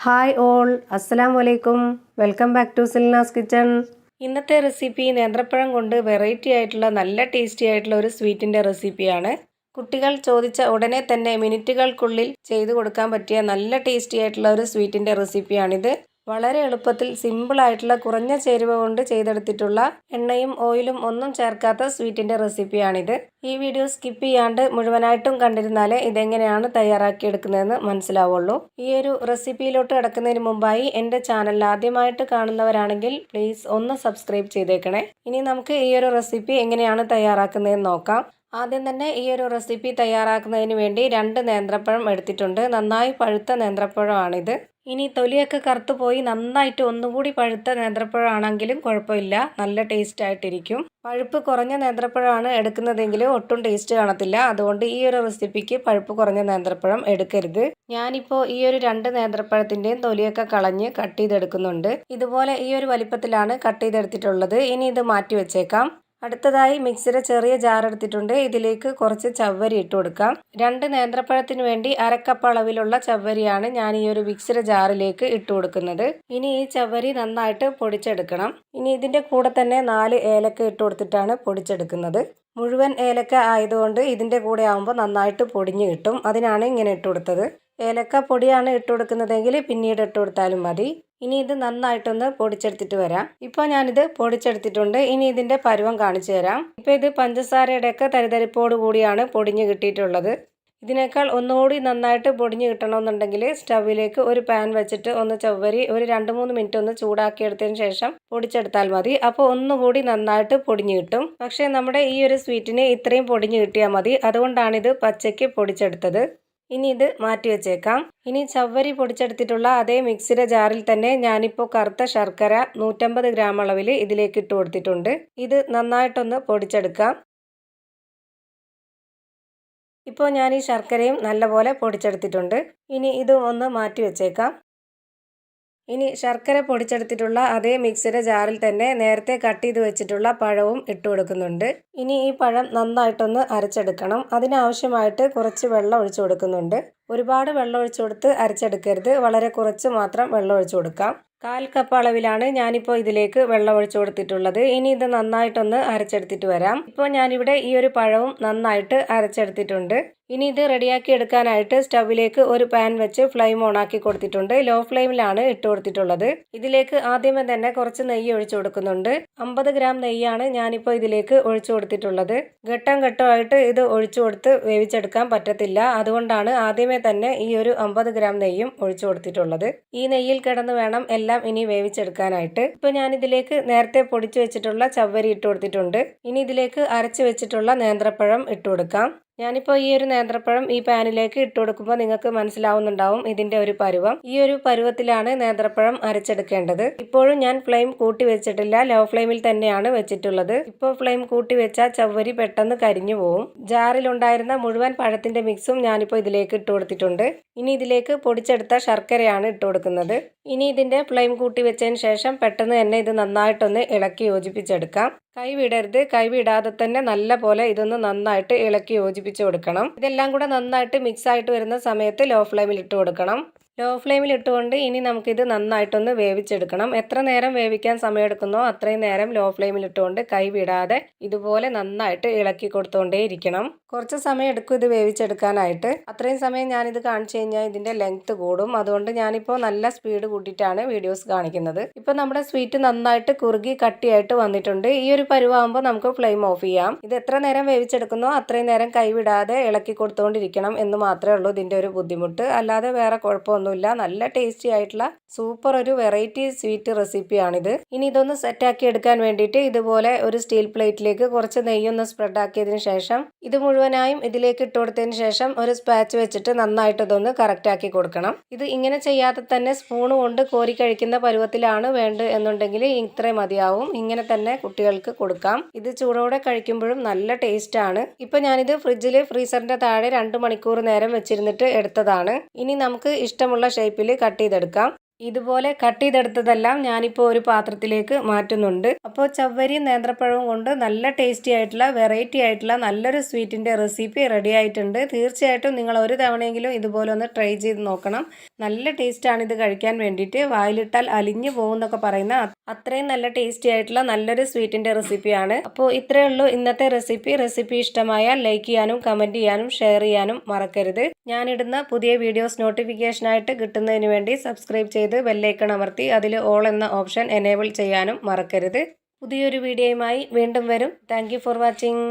Hi all, അസ്സലാമു അലൈക്കും. Welcome back to Silna's kitchen. ഇന്നത്തെ റെസിപ്പി നേന്ത്രപ്പഴം കൊണ്ട് വെറൈറ്റി ആയിട്ടുള്ള നല്ല ടേസ്റ്റി ആയിട്ടുള്ള ഒരു സ്വീറ്റിൻ്റെ റെസിപ്പിയാണ്. കുട്ടികൾ ചോദിച്ച ഉടനെ തന്നെ മിനിറ്റുകൾക്കുള്ളിൽ ചെയ്തു കൊടുക്കാൻ പറ്റിയ നല്ല ടേസ്റ്റി ആയിട്ടുള്ള ഒരു സ്വീറ്റിൻ്റെ റെസിപ്പിയാണിത്. വളരെ എളുപ്പത്തിൽ സിമ്പിൾ ആയിട്ടുള്ള കുറഞ്ഞ ചേരുവ കൊണ്ട് ചെയ്തെടുത്തിട്ടുള്ള എണ്ണയും ഓയിലും ഒന്നും ചേർക്കാത്ത സ്വീറ്റിൻ്റെ റെസിപ്പിയാണിത്. ഈ വീഡിയോ സ്കിപ്പ് ചെയ്യാണ്ട് മുഴുവനായിട്ടും കണ്ടിരുന്നാലേ ഇതെങ്ങനെയാണ് തയ്യാറാക്കിയെടുക്കുന്നതെന്ന് മനസ്സിലാവുള്ളൂ. ഈ ഒരു റെസിപ്പിയിലോട്ട് കിടക്കുന്നതിന് മുമ്പായി എൻ്റെ ചാനൽ ആദ്യമായിട്ട് കാണുന്നവരാണെങ്കിൽ പ്ലീസ് ഒന്ന് സബ്സ്ക്രൈബ് ചെയ്തേക്കണേ. ഇനി നമുക്ക് ഈ ഒരു റെസിപ്പി എങ്ങനെയാണ് തയ്യാറാക്കുന്നതെന്ന് നോക്കാം. ആദ്യം തന്നെ ഈ ഒരു റെസിപ്പി തയ്യാറാക്കുന്നതിന് വേണ്ടി 2 നേന്ത്രപ്പഴം എടുത്തിട്ടുണ്ട്. നന്നായി പഴുത്ത നേന്ത്രപ്പഴമാണിത്. ഇനി തൊലിയൊക്കെ കറുത്തു പോയി നന്നായിട്ട് ഒന്നുകൂടി പഴുത്ത നേന്ത്രപ്പഴമാണെങ്കിലും കുഴപ്പമില്ല, നല്ല ടേസ്റ്റ് ആയിട്ടിരിക്കും. പഴുപ്പ് കുറഞ്ഞ നേന്ത്രപ്പഴമാണ് എടുക്കുന്നതെങ്കിൽ ഒട്ടും ടേസ്റ്റ് കാണത്തില്ല. അതുകൊണ്ട് ഈ ഒരു റെസിപ്പിക്ക് പഴുപ്പ് കുറഞ്ഞ നേന്ത്രപ്പഴം എടുക്കരുത്. ഞാനിപ്പോൾ ഈ ഒരു 2 നേന്ത്രപ്പഴത്തിൻ്റെയും തൊലിയൊക്കെ കളഞ്ഞ് കട്ട് ചെയ്തെടുക്കുന്നുണ്ട്. ഇതുപോലെ ഈ ഒരു വലിപ്പത്തിലാണ് കട്ട് ചെയ്തെടുത്തിട്ടുള്ളത്. ഇനി ഇത് മാറ്റി വെച്ചേക്കാം. അടുത്തതായി മിക്സിയുടെ ചെറിയ ജാർ എടുത്തിട്ടുണ്ട്. ഇതിലേക്ക് കുറച്ച് ചവ്വരി ഇട്ട് കൊടുക്കാം. 2 നേന്ത്രപ്പഴത്തിന് വേണ്ടി 1/2 കപ്പ് അളവിലുള്ള ചവ്വരിയാണ് ഞാൻ ഈ ഒരു മിക്സിയുടെ ജാറിലേക്ക് ഇട്ട് കൊടുക്കുന്നത്. ഇനി ഈ ചവ്വരി നന്നായിട്ട് പൊടിച്ചെടുക്കണം. ഇനി ഇതിൻ്റെ കൂടെ തന്നെ 4 ഏലക്ക ഇട്ട് കൊടുത്തിട്ടാണ് പൊടിച്ചെടുക്കുന്നത്. മുഴുവൻ ഏലക്ക ആയതുകൊണ്ട് ഇതിൻ്റെ കൂടെ ആകുമ്പോൾ നന്നായിട്ട് പൊടിഞ്ഞ് കിട്ടും. അതിനാണ് ഇങ്ങനെ ഇട്ട് കൊടുത്തത്. ഏലക്ക പൊടിയാണ് ഇട്ട് കൊടുക്കുന്നതെങ്കിൽ പിന്നീട് ഇട്ട് കൊടുത്താലും മതി. ഇനി ഇത് നന്നായിട്ടൊന്ന് പൊടിച്ചെടുത്തിട്ട് വരാം. ഇപ്പോൾ ഞാനിത് പൊടിച്ചെടുത്തിട്ടുണ്ട്. ഇനി ഇതിൻ്റെ പരുവം കാണിച്ചു തരാം. ഇപ്പോൾ ഇത് പഞ്ചസാരയുടെയൊക്കെ തരിതരിപ്പോട് കൂടിയാണ് പൊടിഞ്ഞ് കിട്ടിയിട്ടുള്ളത്. ഇതിനേക്കാൾ ഒന്നുകൂടി നന്നായിട്ട് പൊടിഞ്ഞ് കിട്ടണമെന്നുണ്ടെങ്കിൽ സ്റ്റൗവിലേക്ക് ഒരു പാൻ വെച്ചിട്ട് ഒന്ന് ചവ്വരി ഒരു 2-3 മിനിറ്റ് ഒന്ന് ചൂടാക്കിയെടുത്തതിന് ശേഷം പൊടിച്ചെടുത്താൽ മതി. അപ്പോൾ ഒന്നുകൂടി നന്നായിട്ട് പൊടിഞ്ഞ് കിട്ടും. പക്ഷേ നമ്മുടെ ഈ ഒരു സ്വീറ്റിന് ഇത്രയും പൊടിഞ്ഞ് കിട്ടിയാൽ മതി. അതുകൊണ്ടാണിത് പച്ചയ്ക്ക് പൊടിച്ചെടുത്തത്. ഇനി ഇത് മാറ്റി വെച്ചേക്കാം. ഇനി ചവ്വരി പൊടിച്ചെടുത്തിട്ടുള്ള അതേ മിക്സിയുടെ ജാറിൽ തന്നെ ഞാനിപ്പോൾ കറുത്ത ശർക്കര 150 ഗ്രാം അളവിൽ ഇതിലേക്ക് ഇട്ട് കൊടുത്തിട്ടുണ്ട്. ഇത് നന്നായിട്ടൊന്ന് പൊടിച്ചെടുക്കാം. ഇപ്പോൾ ഞാൻ ഈ ശർക്കരയും നല്ലപോലെ പൊടിച്ചെടുത്തിട്ടുണ്ട്. ഇനി ഇതും ഒന്ന് മാറ്റി വെച്ചേക്കാം. ഇനി ശർക്കര പൊടിച്ചെടുത്തിട്ടുള്ള അതേ മിക്സിയുടെ ജാറിൽ തന്നെ നേരത്തെ കട്ട് ചെയ്ത് വെച്ചിട്ടുള്ള പഴവും ഇട്ട് കൊടുക്കുന്നുണ്ട്. ഇനി ഈ പഴം നന്നായിട്ടൊന്ന് അരച്ചെടുക്കണം. അതിനാവശ്യമായിട്ട് കുറച്ച് വെള്ളം ഒഴിച്ചു കൊടുക്കുന്നുണ്ട്. ഒരുപാട് വെള്ളം ഒഴിച്ചു കൊടുത്ത് അരച്ചെടുക്കരുത്. വളരെ കുറച്ച് മാത്രം വെള്ളം ഒഴിച്ചു കൊടുക്കാം. 1/4 കപ്പ് അളവിലാണ് ഞാനിപ്പോൾ ഇതിലേക്ക് വെള്ളം ഒഴിച്ചു കൊടുത്തിട്ടുള്ളത്. ഇനി ഇത് നന്നായിട്ടൊന്ന് അരച്ചെടുത്തിട്ട് വരാം. ഇപ്പോൾ ഞാനിവിടെ ഈ ഒരു പഴവും നന്നായിട്ട് അരച്ചെടുത്തിട്ടുണ്ട്. ഇനി ഇത് റെഡിയാക്കി എടുക്കാനായിട്ട് സ്റ്റൗവിലേക്ക് ഒരു പാൻ വെച്ച് ഫ്ലെയിം ഓൺ ആക്കി കൊടുത്തിട്ടുണ്ട്. ലോ ഫ്ലെയിമിലാണ് ഇട്ട് കൊടുത്തിട്ടുള്ളത്. ഇതിലേക്ക് ആദ്യമേ തന്നെ കുറച്ച് നെയ്യ് ഒഴിച്ചു കൊടുക്കുന്നുണ്ട്. 50 ഗ്രാം നെയ്യാണ് ഞാനിപ്പോൾ ഇതിലേക്ക് ഒഴിച്ചു കൊടുത്തിട്ടുള്ളത്. ഘട്ടം ഘട്ടമായിട്ട് ഇത് ഒഴിച്ചു കൊടുത്ത് വേവിച്ചെടുക്കാൻ പറ്റത്തില്ല. അതുകൊണ്ടാണ് ആദ്യമേ തന്നെ ഈ ഒരു 50 ഗ്രാം നെയ്യും ഒഴിച്ചു കൊടുത്തിട്ടുള്ളത്. ഈ നെയ്യിൽ കിടന്ന് വേണം എല്ലാം ഇനി വേവിച്ചെടുക്കാനായിട്ട്. ഇപ്പോൾ ഞാനിതിലേക്ക് നേരത്തെ പൊടിച്ചു വെച്ചിട്ടുള്ള ചവ്വരി ഇട്ട് കൊടുത്തിട്ടുണ്ട്. ഇനി ഇതിലേക്ക് അരച്ച് വെച്ചിട്ടുള്ള നേന്ത്രപ്പഴം ഇട്ട് കൊടുക്കാം. ഞാനിപ്പോൾ ഈ ഒരു നേന്ത്രപ്പഴം ഈ പാനിലേക്ക് ഇട്ട് കൊടുക്കുമ്പോൾ നിങ്ങൾക്ക് മനസ്സിലാവുന്നുണ്ടാവും ഇതിൻ്റെ ഒരു പരുവം. ഈ ഒരു പരുവത്തിലാണ് നേന്ത്രപ്പഴം അരച്ചെടുക്കേണ്ടത്. ഇപ്പോഴും ഞാൻ ഫ്ലെയിം കൂട്ടി വെച്ചിട്ടില്ല, ലോ ഫ്ലെയിമിൽ തന്നെയാണ് വെച്ചിട്ടുള്ളത്. ഇപ്പോൾ ഫ്ലെയിം കൂട്ടി വെച്ചാൽ ചവ്വരി പെട്ടെന്ന് കരിഞ്ഞു പോവും. ജാറിലുണ്ടായിരുന്ന മുഴുവൻ പഴത്തിൻ്റെ മിക്സും ഞാനിപ്പോൾ ഇതിലേക്ക് ഇട്ട് കൊടുത്തിട്ടുണ്ട്. ഇനി ഇതിലേക്ക് പൊടിച്ചെടുത്ത ശർക്കരയാണ് ഇട്ട് കൊടുക്കുന്നത്. ഇനി ഇതിൻ്റെ ഫ്ലെയിം കൂട്ടി വെച്ചതിന് ശേഷം പെട്ടെന്ന് തന്നെ ഇത് നന്നായിട്ടൊന്ന് ഇളക്കി യോജിപ്പിച്ചെടുക്കാം. കൈ വിടരുത്. കൈ വിടാതെ തന്നെ നല്ല പോലെ ഇതൊന്ന് നന്നായിട്ട് ഇളക്കി യോജിപ്പിച്ച് കൊടുക്കണം. ഇതെല്ലാം കൂടെ നന്നായിട്ട് മിക്സ് ആയിട്ട് വരുന്ന സമയത്ത് ലോ ഫ്ലെയിമിൽ ഇട്ട് കൊടുക്കണം. ലോ ഫ്ലെയിമിൽ ഇട്ടുകൊണ്ട് ഇനി നമുക്കിത് നന്നായിട്ടൊന്ന് വേവിച്ചെടുക്കണം. എത്ര നേരം വേവിക്കാൻ സമയമെടുക്കുന്നോ അത്രയും നേരം ലോ ഫ്ലെയിമിൽ ഇട്ടുകൊണ്ട് കൈ വിടാതെ ഇതുപോലെ നന്നായിട്ട് ഇളക്കി കൊടുത്തുകൊണ്ടേ ഇരിക്കണം. കുറച്ച് സമയം എടുക്കും ഇത് വേവിച്ചെടുക്കാനായിട്ട്. അത്രയും സമയം ഞാനിത് കാണിച്ചു കഴിഞ്ഞാൽ ഇതിൻ്റെ ലെങ്ത്ത് കൂടും. അതുകൊണ്ട് ഞാനിപ്പോൾ നല്ല സ്പീഡ് കൂട്ടിയിട്ടാണ് വീഡിയോസ് കാണിക്കുന്നത്. ഇപ്പോൾ നമ്മുടെ സ്വീറ്റ് നന്നായിട്ട് കുറുകി കട്ടിയായിട്ട് വന്നിട്ടുണ്ട്. ഈ ഒരു പരുവാകുമ്പോൾ നമുക്ക് ഫ്ലെയിം ഓഫ് ചെയ്യാം. ഇത് എത്ര നേരം വേവിച്ചെടുക്കുന്നോ അത്രയും നേരം കൈ വിടാതെ ഇളക്കി കൊടുത്തുകൊണ്ടിരിക്കണം എന്ന് മാത്രമേ ഉള്ളൂ ഇതിൻ്റെ ഒരു ബുദ്ധിമുട്ട്. അല്ലാതെ വേറെ കുഴപ്പമൊന്നും നല്ല ടേസ്റ്റി ആയിട്ടുള്ള സൂപ്പർ ഒരു വെറൈറ്റി സ്വീറ്റ് റെസിപ്പിയാണിത്. ഇനി ഇതൊന്ന് സെറ്റാക്കി എടുക്കാൻ വേണ്ടിയിട്ട് ഇതുപോലെ ഒരു സ്റ്റീൽ പ്ലേറ്റിലേക്ക് കുറച്ച് നെയ്യൊന്ന് സ്പ്രെഡ് ആക്കിയതിന് ശേഷം ഇത് മുഴുവനായും ഇതിലേക്ക് ഇട്ട് കൊടുത്തതിന് ശേഷം ഒരു സ്പാച്ച് വെച്ചിട്ട് നന്നായിട്ട് ഇതൊന്ന് കറക്റ്റ് ആക്കി കൊടുക്കണം. ഇത് ഇങ്ങനെ ചെയ്യാതെ തന്നെ സ്പൂൺ കൊണ്ട് കോരി കഴിക്കുന്ന പരുവത്തിലാണ് വേണ്ടത് എന്നുണ്ടെങ്കിൽ ഇത്രയും മതിയാവും. ഇങ്ങനെ തന്നെ കുട്ടികൾക്ക് കൊടുക്കാം. ഇത് ചൂടോടെ കഴിക്കുമ്പോഴും നല്ല ടേസ്റ്റ് ആണ്. ഇപ്പൊ ഞാനിത് ഫ്രിഡ്ജിൽ ഫ്രീസറിന്റെ താഴെ 2 മണിക്കൂർ നേരം വെച്ചിരുന്നിട്ട് എടുത്തതാണ്. ഇനി നമുക്ക് ഇഷ്ടമുള്ള ഷേപ്പിൽ കട്ട് ചെയ്തെടുക്കാം. ഇതുപോലെ കട്ട് ചെയ്തെടുത്തതെല്ലാം ഞാനിപ്പോൾ ഒരു പാത്രത്തിലേക്ക് മാറ്റുന്നുണ്ട്. അപ്പോൾ ചവ്വരിയും നേന്ത്രപ്പഴവും കൊണ്ട് നല്ല ടേസ്റ്റി ആയിട്ടുള്ള വെറൈറ്റി ആയിട്ടുള്ള നല്ലൊരു സ്വീറ്റിൻ്റെ റെസിപ്പി റെഡി ആയിട്ടുണ്ട്. തീർച്ചയായിട്ടും നിങ്ങൾ ഒരു തവണയെങ്കിലും ഇതുപോലെ ഒന്ന് ട്രൈ ചെയ്ത് നോക്കണം. നല്ല ടേസ്റ്റാണ് ഇത് കഴിക്കാൻ വേണ്ടിയിട്ട്. വായിലിട്ടാൽ അലിഞ്ഞു പോകുന്നൊക്കെ പറയുന്ന അത്രയും നല്ല ടേസ്റ്റി ആയിട്ടുള്ള നല്ലൊരു സ്വീറ്റിൻ്റെ റെസിപ്പിയാണ്. അപ്പോൾ ഇത്രയേ ഉള്ളൂ ഇന്നത്തെ റെസിപ്പി ഇഷ്ടമായാൽ ലൈക്ക് ചെയ്യാനും കമൻറ്റ് ചെയ്യാനും ഷെയർ ചെയ്യാനും മറക്കരുത്. ഞാനിടുന്ന പുതിയ വീഡിയോസ് നോട്ടിഫിക്കേഷനായിട്ട് കിട്ടുന്നതിന് വേണ്ടി സബ്സ്ക്രൈബ് ചെയ്ത് ബെല്ലൈക്കൺ അമർത്തി അതിൽ ഓൾ എന്ന ഓപ്ഷൻ എനേബിൾ ചെയ്യാനും മറക്കരുത്. പുതിയൊരു വീഡിയോയുമായി വീണ്ടും വരും. Thank you for watching.